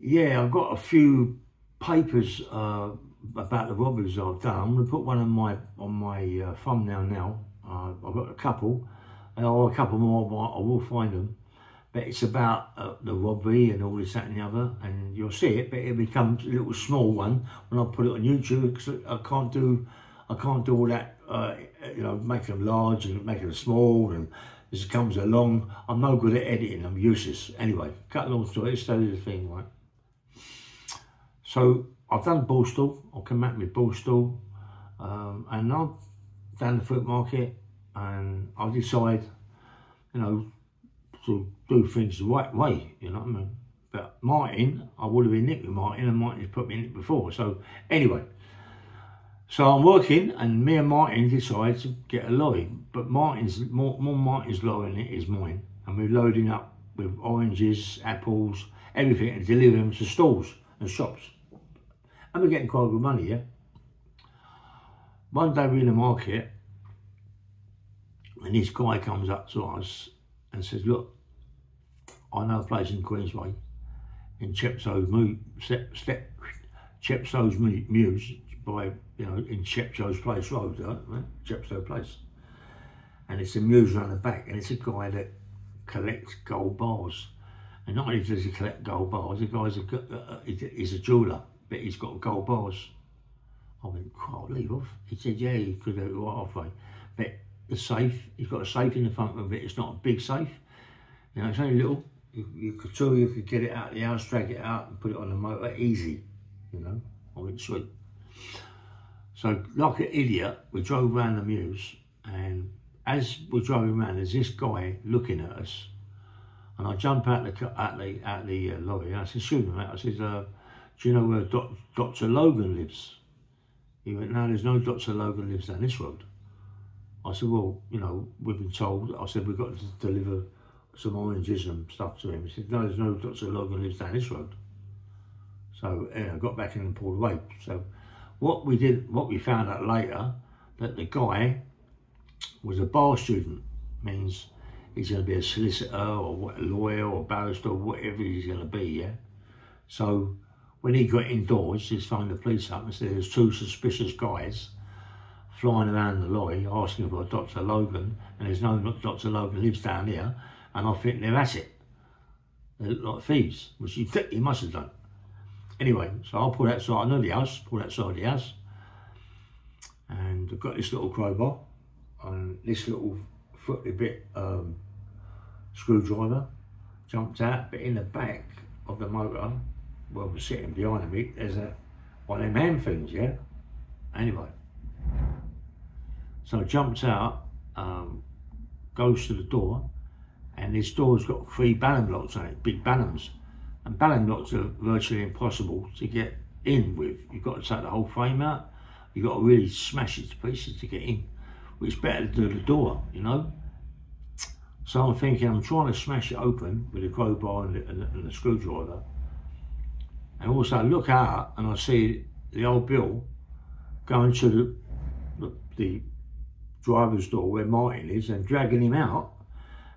Yeah, I've got a few papers about the robberies I've done. I'm going to put one on my thumbnail now. I've got a couple, or a couple more. I will find them. But it's about the robbery and all this, that, and the other, and you'll see it. But it becomes a little small one when I put it on YouTube, because I can't do all that. You know, make them large and make them small, and as it comes along, I'm no good at editing. I'm useless. Anyway, cut a long story. Let's tell you the thing, right? So I've done Borstal. I'll come back with Borstal, and I'm down the fruit market, and I decide, you know, to do things the right way, you know what I mean? But Martin, I would have been nicked with Martin, and Martin has put me in it before. So anyway, so I'm working, and me and Martin decide to get a lorry. But Martin's more Martin's lorry than it is mine, and we're loading up with oranges, apples, everything, and delivering them to stores and shops. And we're getting quite good money, yeah. One day we're in the market, and this guy comes up to us and says, "Look, I know a place in Queensway, in Chepstow's Mews, by, you know, in Chepstow's Place Road, right? Chepstow Place. And it's a Mews around the back, and it's a guy that collects gold bars. And not only does he collect gold bars, the guy's he's a jeweller, but he's got gold bars." I went, "I'll leave off." He said, "Yeah, you could do it right halfway. But the safe, he's got a safe in the front of it. It's not a big safe. You know, it's only little. You could get it out of the house, drag it out and put it on the motor, easy, you know." I went, "Sweet." So like an idiot, we drove around the Mews, and as we're driving around, there's this guy looking at us, and I jump out the lorry, and I said, "Excuse me, mate," I said, "Do you know where Dr. Logan lives?" He went, "No, there's no Dr. Logan lives down this road." I said, "Well, you know, we've been told." I said, "We've got to deliver some oranges and stuff to him." He said, "No, there's no Dr. Logan lives down this road." So I got back in and pulled away. So what we found out later, that the guy was a bar student. Means he's going to be a solicitor or a lawyer or barrister or whatever he's going to be, yeah? So when he got indoors, he's phoned the police up and said there's two suspicious guys flying around the lorry asking for a Dr. Logan, and there's no Dr. Logan lives down here, and I think they're at it. They look like thieves, which he must have done. Anyway, so I pulled outside, I know the house, pulled outside the house, and I've got this little crowbar and this little footly bit screwdriver, jumped out, but in the back of the motor, well, we're sitting behind me, there's one of them hand things, yeah? Anyway, so I jumped out, goes to the door, and this door's got 3 Ballon locks on it, big Ballons. And Ballon locks are virtually impossible to get in with. You've got to take the whole frame out. You've got to really smash it to pieces to get in. Well, it's better to do the door, you know? So I'm thinking, I'm trying to smash it open with a crowbar and the screwdriver. And also I look out and I see the old Bill going to the driver's door where Martin is and dragging him out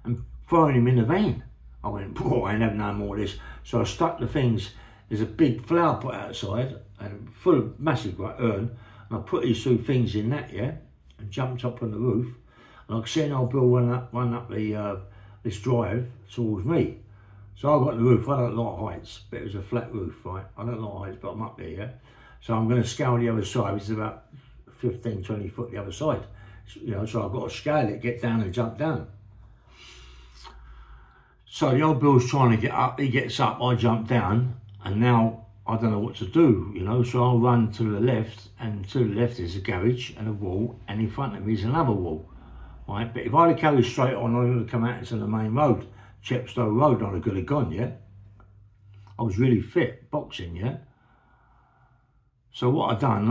and throwing him in the van. I went, "Boy, I ain't having no more of this." So I stuck the things, there's a big flower pot outside and full of massive urn, and I put these 2 things in that, yeah, and jumped up on the roof, and I could see an old Bill run up this drive towards me. So I got on the roof. I don't like heights, but it was a flat roof, right? I don't like heights, but I'm up there, yeah? So I'm going to scale the other side, which is about 15, 20 foot the other side. You know, so I've got to scale it, get down and jump down. So the old Bill's trying to get up, he gets up, I jump down, and now I don't know what to do, you know, so I'll run to the left, and to the left is a garage and a wall, and in front of me is another wall, right? But if I'd have carried straight on, I would have come out into the main road, Chepstow Road, I could have gone, yeah? I was really fit, boxing, yeah? So what I done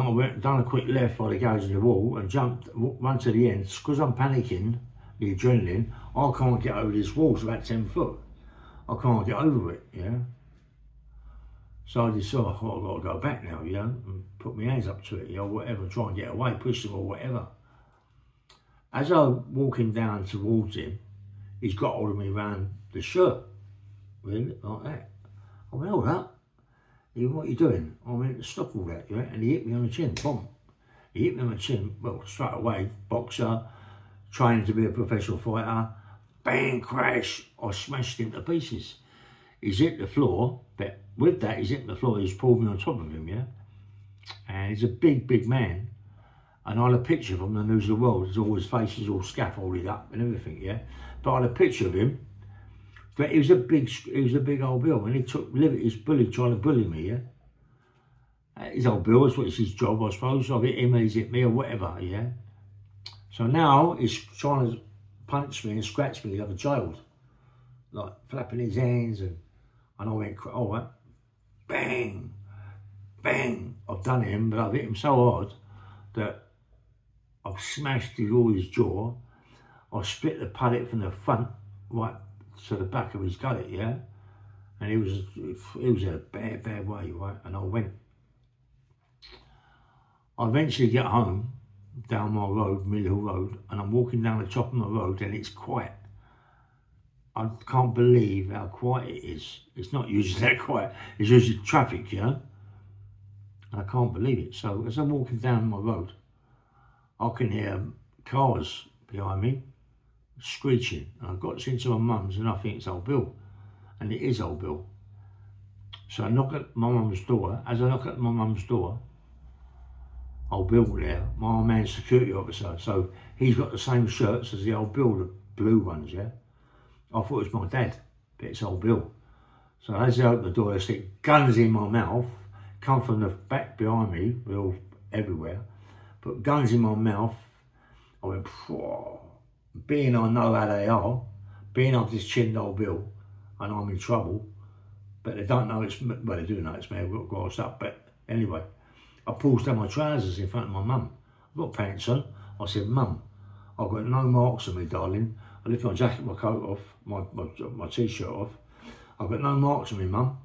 a quick left by the garage and the wall and run to the end, because I'm panicking, the adrenaline, I can't get over this wall, it's about 10 foot. I can't get over it, yeah? So I decided, I've got to go back now, you know, and put my hands up to it, you know, whatever, try and get away, push them or whatever. As I'm walking down towards him, he's got hold of me around the shirt, really, like that. I went, "Hold up." what are you doing? I went, stop all that, yeah? And he hit me on the chin, boom. He hit me on the chin, well, straight away, boxer, training to be a professional fighter, bang, crash, I smashed him to pieces. He's hit the floor, but with that, he's hit the floor, he's pulled me on top of him, yeah? And he's a big, big man. And I had a picture of him on the News of the World. His all his face is all scaffolded up and everything, yeah? But I had a picture of him. But he was a big old Bill, and he took liberties, trying to bully me, yeah? His old Bill, that's what it's his job, I suppose. I've hit him, he's hit me, or whatever, yeah? So now he's trying to punch me and scratch me like a child, like flapping his hands, and I went, all right, bang, bang. I've done him, but I've hit him so hard that I've smashed all his jaw. I split the palate from the front right to the back of his gullet, yeah? And he was in a bad, bad way, right? And I eventually get home, down my road, Mill Hill Road, and I'm walking down the top of my road and it's quiet. I can't believe how quiet it is. It's not usually that quiet. It's usually traffic, you know? And I can't believe it. So as I'm walking down my road, I can hear cars behind me screeching. And I got into my mum's and I think it's old Bill. And it is old Bill. So I knock at my mum's door. As I knock at my mum's door, old Bill there, my old man's security officer. So he's got the same shirts as the old Bill, the blue ones, yeah? I thought it was my dad, but it's old Bill. So as I open the door, I stick guns in my mouth, come from the back behind me, they're all everywhere, put guns in my mouth. I went, whoa. Being I know how they are, being I've just chinned old Bill and I'm in trouble, but they don't know it's me, well they do know it's me, I've got grassed up, but anyway, I pulls down my trousers in front of my mum. I've got pants on. I said, Mum, I've got no marks on me, darling. I lift my jacket, my coat off, my t-shirt off. I've got no marks on me, Mum.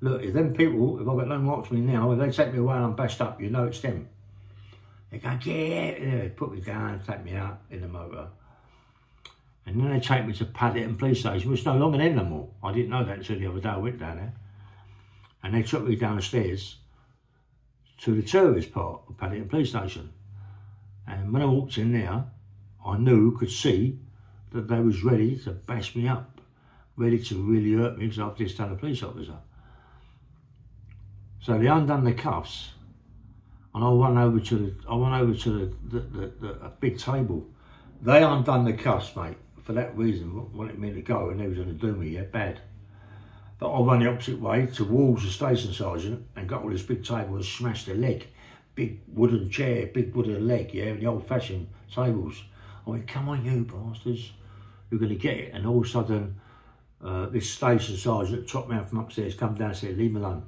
Look, if them people, if I've got no marks on me now, if they take me away and I'm bashed up, you know it's them. They go, get out, they put me down, take me out in the motor. And then they take me to Paddington Police Station, which is no longer there no more. I didn't know that until the other day I went down there. And they took me down the stairs to the tourist part of Paddington Police Station. And when I walked in there, I could see that they was ready to bash me up, ready to really hurt me because I've just done a police officer. So they undone the cuffs, and I went over to a big table. They undone the cuffs, mate, for that reason, wanted me to go, and they was going to do me, yeah, bad. But I ran the opposite way towards the station sergeant and got on this big table and smashed the leg. Big wooden chair, big wooden leg, yeah, the old-fashioned tables. I went, come on, you bastards, you're going to get it. And all of a sudden, this station sergeant, top man from upstairs, come down and said, leave me alone.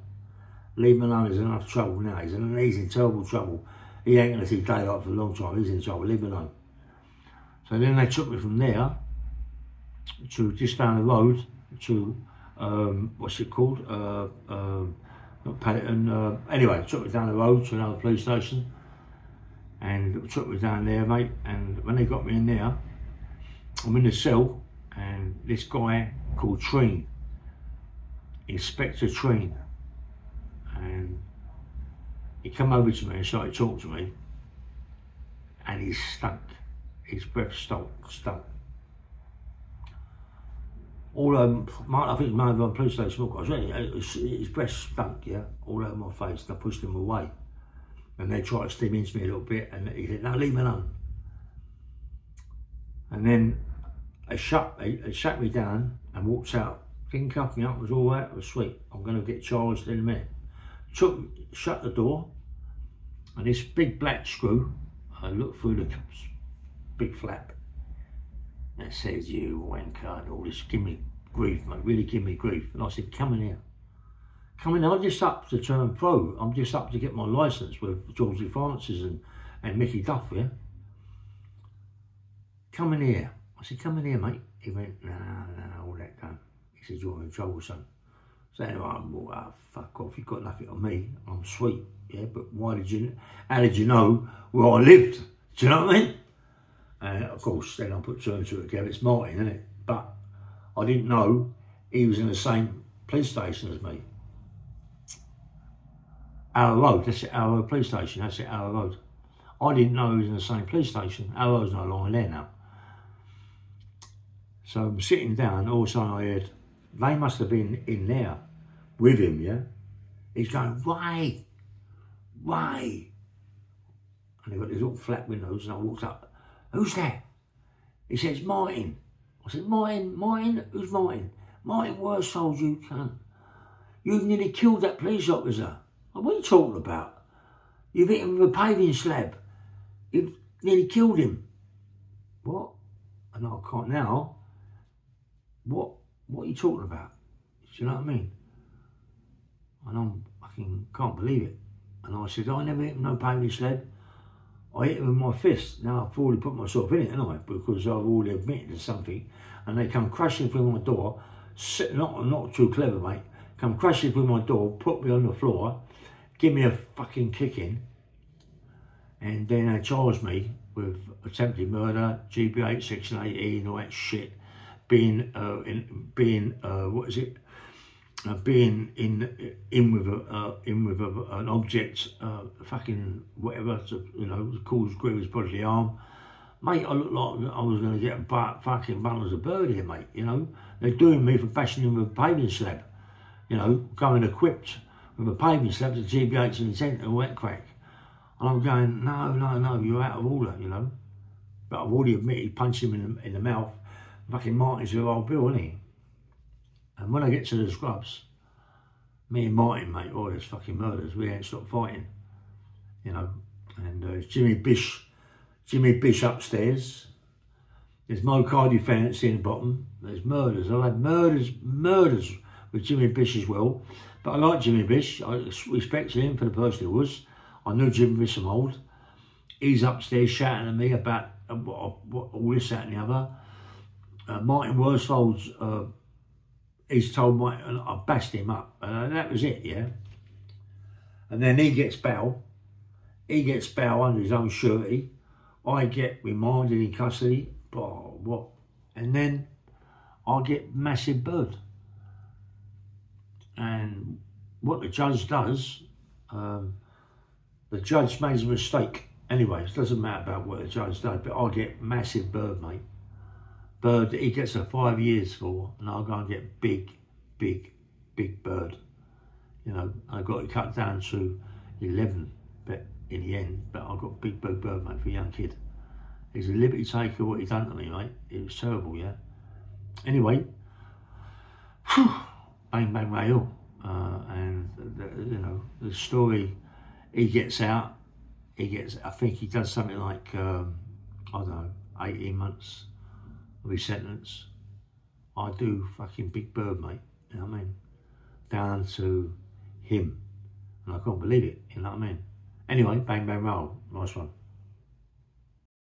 Leave me alone, he's in enough trouble now. He's in terrible trouble. He ain't going to see daylight for a long time. He's in trouble, leave me alone. So then they took me from there to just down the road to, what's it called? Not Paddington. Anyway, took me down the road to another police station. And took me down there, mate. And when they got me in there, I'm in the cell, and this guy called Treen, Inspector Treen, and he come over to me and started talking to me, and he stunk. His breath stunk. All over, I think my other police station, his breath stunk, yeah, all over my face, and I pushed him away. And they tried to steam into me a little bit, and he said, no, leave me alone. And then they shut me down and walked out. Didn't cuff me up, it was all right, it was sweet. I'm going to get charged in a minute. Shut the door, and this big black screw, I looked through the big flap, and it says, you wanker, and all this, give me grief, mate, really give me grief. And I said, come in here. Come in, I'm just up to turn pro. I'm just up to get my licence with Georgie Francis and Mickey Duff, yeah? Come in here. I said, come in here, mate. He went, no, all that done. He said, you're in trouble, son. So anyway, fuck off, you've got nothing on me. I'm sweet, yeah? But how did you know where I lived? Do you know what I mean? And of course, then I put two and two together. It's Martin, isn't it? But I didn't know he was in the same police station as me. Arrow Road, that's the Arrow police station, that's the Arrow Road. I didn't know he was in the same police station. Arrow's no longer there now. So I'm sitting down, all of a sudden I heard, they must have been in there with him, yeah? He's going, Ray, Ray. And they've got these little flat windows, and I walked up. Who's that? He says, Martin. I said, Martin? Martin? Who's Martin? Martin Worsfold, you cunt. You've nearly killed that police officer. What are you talking about? You've hit him with a paving slab. You've nearly killed him. What? And I can't now. What are you talking about? Do you know what I mean? And I fucking can't believe it. And I said, I never hit him no paving slab. I hit him with my fist. Now I've already put myself in it, haven't I? Because I've already admitted to something. And they come crashing through my door. Not too clever, mate. Come crashing through my door, put me on the floor, give me a fucking kicking, and then they charged me with attempted murder, GBH, Section 18, and all that shit. Being what is it? Being in with an object, fucking whatever, to, you know, cause grievous bodily harm. Mate, I look like I was going to get fucking bundles of bird here, mate, you know. They're doing me for bashing him with a paving slab, you know, going equipped with a paving slab to GBH and intent and all that crack. And I'm going, no, you're out of order, you know. But I've already admitted, punched him in the mouth. Fucking Martin's with old Bill, isn't he? And when I get to the scrubs, me and Martin, mate, oh, there's fucking murders. We ain't stopped fighting, you know. And Jimmy Bish upstairs. There's Mo Cardi fancy in the bottom. There's murders. I've had murders with Jimmy Bish as well. But I like Jimmy Bish. I respect him for the person he was. I knew Jimmy Bish from old. He's upstairs shouting at me about what all this, that and the other. Martin Worsfold's, he's told Mike, and I bashed him up. That was it, yeah. And then he gets bail. He gets bail under his own surety. I get remanded in custody. Oh, what? And then I get massive bird. And what the judge does, the judge made a mistake. Anyway, it doesn't matter about what the judge does, but I get massive bird, mate. Bird that he gets a 5 years for, and I'll go and get big bird. You know, I got it cut down to 11, but in the end, but I got big bird, mate, for a young kid. He's a liberty taker, what he done to me, mate. It was terrible, yeah. Anyway, whew, bang, bang, rail. And, you know, the story, he gets out, I think he does something like, I don't know, 18 months of his sentence. I do fucking big bird, mate, you know what I mean? Down to him. And I can't believe it, you know what I mean? Anyway, bang, bang, roll. Nice one.